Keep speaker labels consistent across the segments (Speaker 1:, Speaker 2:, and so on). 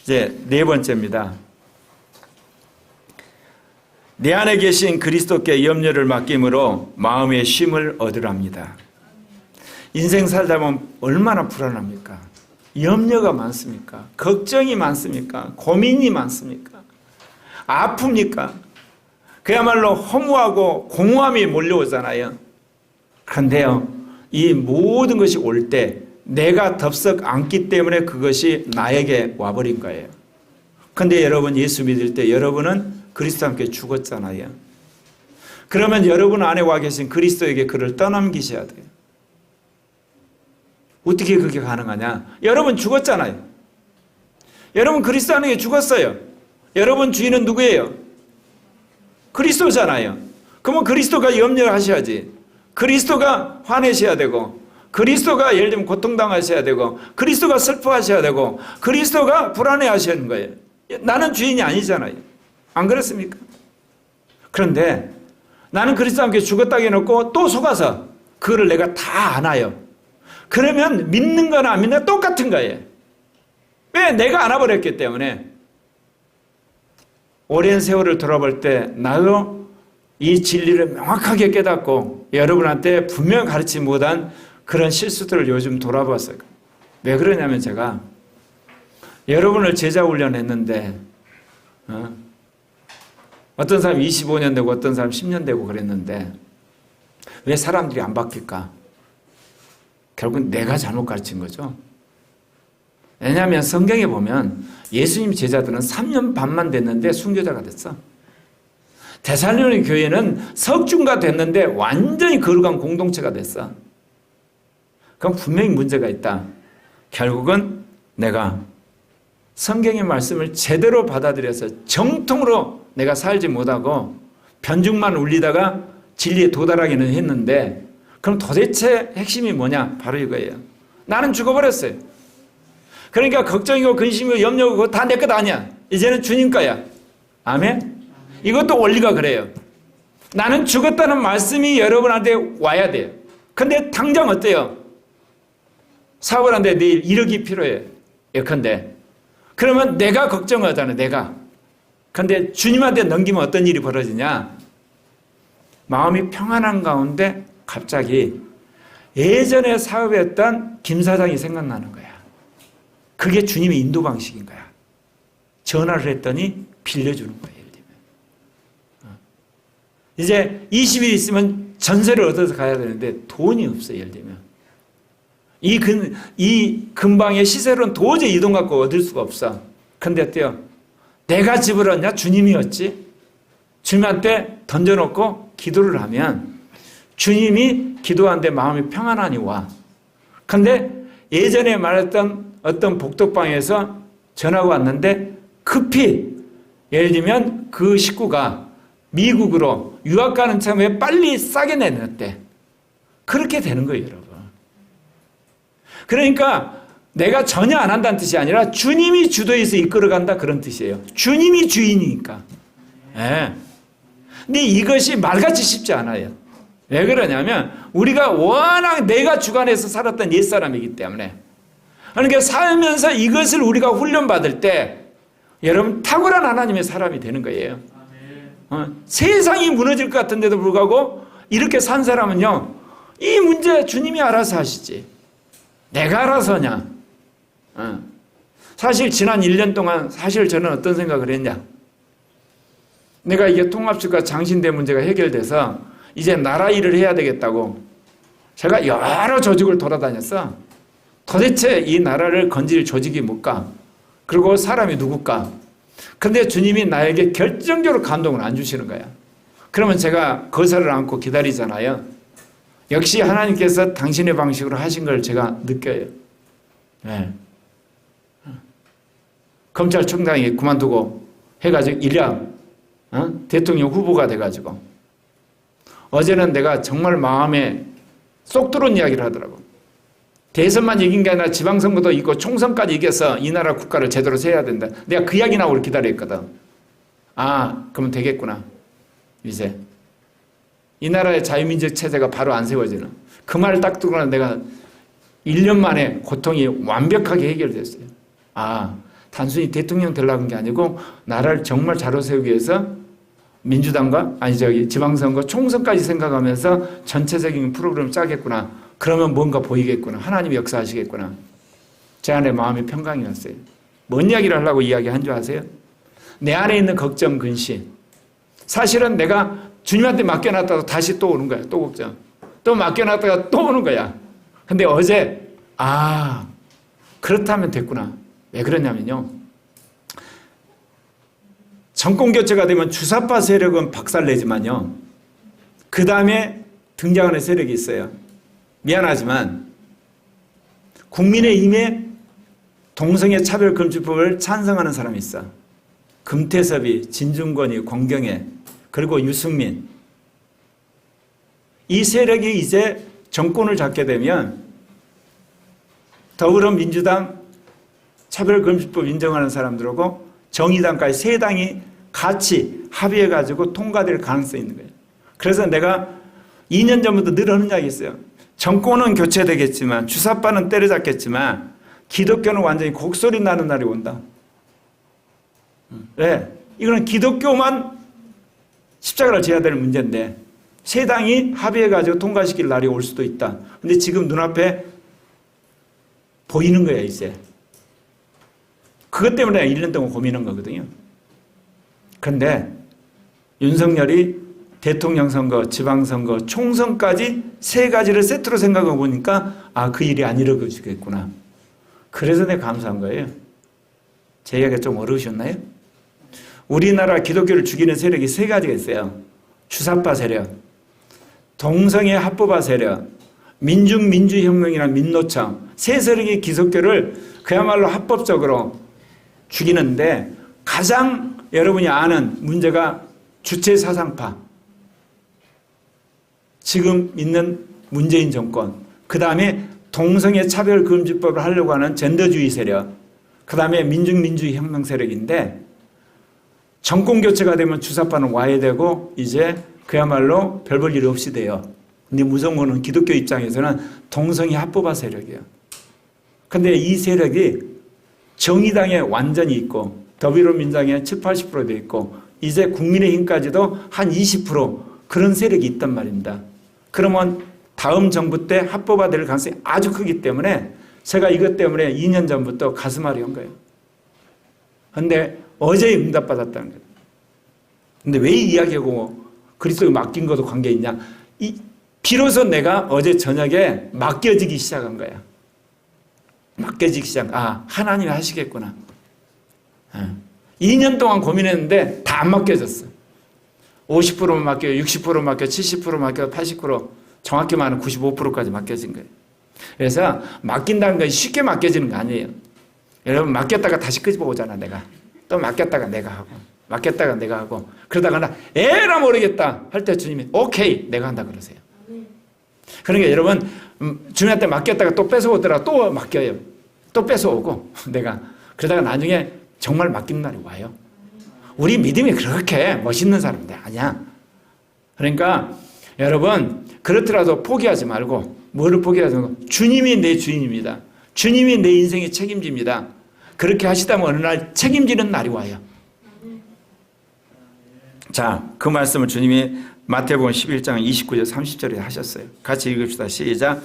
Speaker 1: 이제 네 번째입니다. 내 안에 계신 그리스도께 염려를 맡김으로 마음의 쉼을 얻으랍니다. 인생 살다 보면 얼마나 불안합니까? 염려가 많습니까? 걱정이 많습니까? 고민이 많습니까? 아픕니까? 그야말로 허무하고 공허함이 몰려오잖아요. 그런데요, 이 모든 것이 올 때 내가 덥석 안기 때문에 그것이 나에게 와버린 거예요. 그런데 여러분 예수 믿을 때 여러분은 그리스도와 함께 죽었잖아요. 그러면 여러분 안에 와 계신 그리스도에게 그를 떠넘기셔야 돼요. 어떻게 그게 가능하냐? 여러분 죽었잖아요. 여러분 그리스도 안에 죽었어요. 여러분 주인은 누구예요? 그리스도잖아요. 그러면 그리스도가 염려하셔야지. 그리스도가 화내셔야 되고, 그리스도가 예를 들면 고통당하셔야 되고, 그리스도가 슬퍼하셔야 되고, 그리스도가 불안해하시는 거예요. 나는 주인이 아니잖아요. 안 그렇습니까? 그런데 나는 그리스도와 함께 죽었다고 해놓고 또 속아서 그거를 내가 다 안아요. 그러면 믿는 거나 안 믿는 거 똑같은 거예요. 왜? 내가 안아버렸기 때문에. 오랜 세월을 돌아볼 때 나도 이 진리를 명확하게 깨닫고 여러분한테 분명 가르치지 못한 그런 실수들을 요즘 돌아봤어요. 왜 그러냐면 제가 여러분을 제자 훈련했는데 어떤 사람 25년 되고 어떤 사람 10년 되고 그랬는데 왜 사람들이 안 바뀔까? 결국은 내가 잘못 가르친 거죠. 왜냐하면 성경에 보면 예수님 제자들은 3년 반만 됐는데 순교자가 됐어. 데살로니가 교회는 석중가 됐는데 완전히 거룩한 공동체가 됐어. 그럼 분명히 문제가 있다. 결국은 내가 성경의 말씀을 제대로 받아들여서 정통으로 내가 살지 못하고 변죽만 울리다가 진리에 도달하기는 했는데 그럼 도대체 핵심이 뭐냐? 바로 이거예요. 나는 죽어버렸어요. 그러니까 걱정이고 근심이고 염려고 그거 다 내 것 아니야. 이제는 주님 거야. 아멘? 이것도 원리가 그래요. 나는 죽었다는 말씀이 여러분한테 와야 돼요. 근데 당장 어때요? 사업을 하는데 내일 1억이 필요해. 예컨대. 그러면 내가 걱정하잖아요. 내가. 근데 주님한테 넘기면 어떤 일이 벌어지냐? 마음이 평안한 가운데 갑자기 예전에 사업했던 김 사장이 생각나는 거야. 그게 주님의 인도 방식인 거야. 전화를 했더니 빌려주는 거예요. 예를 들면. 이제 20일 있으면 전세를 얻어서 가야 되는데 돈이 없어요. 예를 들면. 이 근방의 시세로는 도저히 이 돈 갖고 얻을 수가 없어. 근데 어때요? 내가 집을 얻냐? 주님이었지. 주님한테 던져놓고 기도를 하면 주님이 기도하는데 마음이 평안하니 와. 근데 예전에 말했던 어떤 복덕방에서 전화가 왔는데 급히 예를 들면 그 식구가 미국으로 유학 가는 참에 빨리 싸게 내놨대. 그렇게 되는 거예요, 여러분. 그러니까 내가 전혀 안 한다는 뜻이 아니라 주님이 주도해서 이끌어간다 그런 뜻이에요. 주님이 주인이니까. 네. 근데 이것이 말같이 쉽지 않아요. 왜 그러냐면 우리가 워낙 내가 주관해서 살았던 옛사람이기 때문에. 그러니까 살면서 이것을 우리가 훈련받을 때 여러분 탁월한 하나님의 사람이 되는 거예요. 세상이 무너질 것 같은데도 불구하고 이렇게 산 사람은요, 이 문제 주님이 알아서 하시지. 내가 알아서 하냐. 사실 지난 1년 동안 사실 저는 어떤 생각을 했냐. 내가 이게 통합식과 장신대 문제가 해결돼서 이제 나라 일을 해야 되겠다고 제가 여러 조직을 돌아다녔어. 도대체 이 나라를 건질 조직이 뭘까? 그리고 사람이 누굴까? 근데 주님이 나에게 결정적으로 감동을 안 주시는 거야. 그러면 제가 거사를 안고 기다리잖아요. 역시 하나님께서 당신의 방식으로 하신 걸 제가 느껴요. 네. 검찰총장이 그만두고 해가지고 1년 대통령 후보가 돼가지고 어제는 내가 정말 마음에 쏙 들어온 이야기를 하더라고. 대선만 이긴 게 아니라 지방선거도 있고 총선까지 이겨서 이 나라 국가를 제대로 세워야 된다. 내가 그 이야기 나오길 기다렸거든. 아, 그러면 되겠구나. 이제 이 나라의 자유민족 체제가 바로 안 세워지는 그 말을 딱 듣고 내가 1년 만에 고통이 완벽하게 해결됐어요. 아, 단순히 대통령 되려고 한 게 아니고 나라를 정말 잘 세우기 위해서 민주당과 지방선거 총선까지 생각하면서 전체적인 프로그램을 짜겠구나. 그러면 뭔가 보이겠구나. 하나님이 역사하시겠구나. 제 안에 마음의 평강이 왔어요. 뭔 이야기를 하려고 이야기한 줄 아세요? 내 안에 있는 걱정, 근심. 사실은 내가 주님한테 맡겨놨다가 다시 또 오는 거야. 또 걱정. 또 맡겨놨다가 또 오는 거야. 근데 어제 그렇다면 됐구나. 왜 그러냐면요. 정권 교체가 되면 주사파 세력은 박살내지만요. 그 다음에 등장하는 세력이 있어요. 미안하지만 국민의힘에 동성애 차별금지법을 찬성하는 사람이 있어. 금태섭이, 진중권이, 권경애, 그리고 유승민. 이 세력이 이제 정권을 잡게 되면 더불어민주당 차별금지법 인정하는 사람들하고 정의당까지 세 당이 같이 합의해가지고 통과될 가능성이 있는 거예요. 그래서 내가 2년 전부터 늘 하는 이야기 있어요. 정권은 교체되겠지만 주사파는 때려잡겠지만 기독교는 완전히 곡소리 나는 날이 온다. 왜? 이거는 기독교만 십자가를 져야 될 문제인데 세 당이 합의해가지고 통과시킬 날이 올 수도 있다. 근데 지금 눈앞에 보이는 거야 이제. 그것 때문에 1년 동안 고민한 거거든요. 그런데 윤석열이 대통령 선거, 지방선거, 총선까지 세 가지를 세트로 생각해 보니까 그 일이 안 이루어지겠구나. 그래서 내가 감사한 거예요. 제 이야기가 좀 어려우셨나요? 우리나라 기독교를 죽이는 세력이 세 가지가 있어요. 주사파 세력, 동성애 합법화 세력, 민중민주혁명이나 민노총. 세 세력이 기독교를 그야말로 합법적으로 죽이는데 가장 여러분이 아는 문제가 주체사상파. 지금 있는 문재인 정권. 그 다음에 동성애 차별금지법을 하려고 하는 젠더주의 세력. 그 다음에 민중민주혁명 세력인데 정권 교체가 되면 주사파는 와야 되고 이제 그야말로 별 볼 일이 없이 돼요. 근데 무서운 거는 기독교 입장에서는 동성애 합법화 세력이에요. 근데 이 세력이 정의당에 완전히 있고 더불어민주당에 7, 80% 돼 있고 이제 국민의힘까지도 한 20% 그런 세력이 있단 말입니다. 그러면 다음 정부 때 합법화될 가능성이 아주 크기 때문에 제가 이것 때문에 2년 전부터 가슴앓이 한 거예요. 그런데 어제 응답받았다는 거예요. 근데 왜 이 이야기하고 그리스도에 맡긴 것도 관계 있냐? 비로소 내가 어제 저녁에 맡겨지기 시작한 거야. 맡겨지기 시작. 하나님이 하시겠구나. 2년 동안 고민했는데 다 안 맡겨졌어. 50%만 맡겨, 60% 맡겨, 70% 맡겨, 80% 정확히 말하면 95%까지 맡겨진 거예요. 그래서 맡긴다는 건 쉽게 맡겨지는 거 아니에요. 여러분 맡겼다가 다시 끄집어 오잖아 내가. 또 맡겼다가 내가 하고 맡겼다가 내가 하고 그러다가 나 에라 모르겠다 할 때 주님이 오케이 내가 한다 그러세요. 그러니까 여러분 주님한테 맡겼다가 또 뺏어오더라 또 맡겨요. 또 뺏어오고 내가 그러다가 나중에 정말 맡기는 날이 와요. 우리 믿음이 그렇게 멋있는 사람들 아니야. 그러니까 여러분 그렇더라도 포기하지 말고 뭐를 포기하지 말고 주님이 내 주인입니다. 주님이 내 인생의 책임집니다. 그렇게 하시다면 어느 날 책임지는 날이 와요. 자, 그 말씀을 주님이 마태복음 11장 29절 30절에 하셨어요. 같이 읽읍시다. 시작.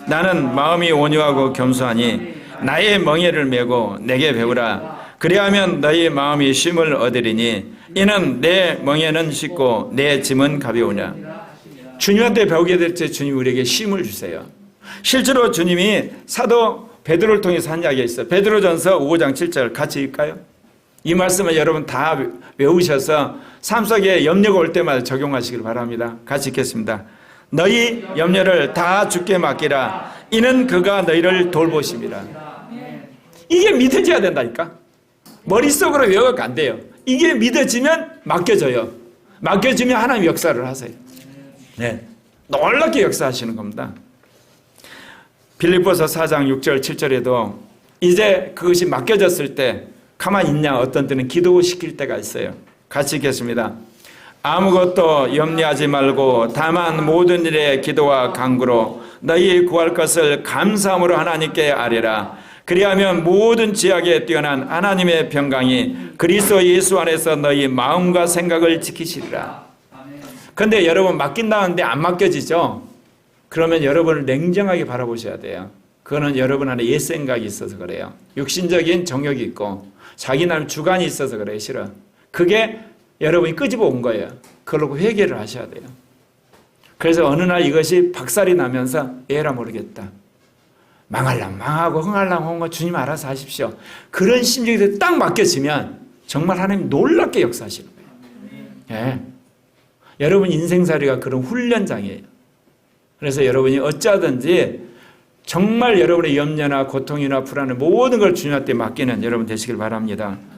Speaker 1: 나는 마음이 온유하고 겸손하니 나의 멍에를 메고 내게 배우라. 그리하면 너희 마음이 쉼을 얻으리니 이는 내 멍에는 쉽고 내 짐은 가벼우냐. 주님한테 배우게 될 때 주님 우리에게 쉼을 주세요. 실제로 주님이 사도 베드로를 통해서 한 이야기가 있어요. 베드로전서 5장 7절 같이 읽을까요? 이 말씀을 여러분 다 외우셔서 삶 속에 염려가 올 때마다 적용하시길 바랍니다. 같이 읽겠습니다. 너희 염려를 다 주께 맡기라. 이는 그가 너희를 돌보심이라. 이게 믿어져야 된다니까. 머릿속으로 외워가 안 돼요. 이게 믿어지면 맡겨져요. 맡겨지면 하나님 역사를 하세요. 네, 놀랍게 역사하시는 겁니다. 빌립보서 4장 6절 7절에도 이제 그것이 맡겨졌을 때 가만히 있냐 어떤 때는 기도시킬 때가 있어요. 같이 읽겠습니다. 아무것도 염려하지 말고 다만 모든 일에 기도와 간구로 너희 구할 것을 감사함으로 하나님께 아뢰라. 그리하면 모든 지약에 뛰어난 하나님의 평강이 그리스도 예수 안에서 너희 마음과 생각을 지키시리라. 그런데 여러분 맡긴다는데 안 맡겨지죠? 그러면 여러분을 냉정하게 바라보셔야 돼요. 그거는 여러분 안에 옛 생각이 있어서 그래요. 육신적인 정욕이 있고 자기 나름 주관이 있어서 그래요. 싫어. 그게 여러분이 끄집어 온 거예요. 그걸로 회개를 하셔야 돼요. 그래서 어느 날 이것이 박살이 나면서 에라 모르겠다. 망할랑 망하고 흥할랑 흥하고 주님 알아서 하십시오. 그런 심정이 딱 맡겨지면 정말 하나님 놀랍게 역사하시는 거예요. 예. 여러분 인생살이가 그런 훈련장이에요. 그래서 여러분이 어쩌든지 정말 여러분의 염려나 고통이나 불안을 모든 걸 주님한테 맡기는 여러분 되시길 바랍니다.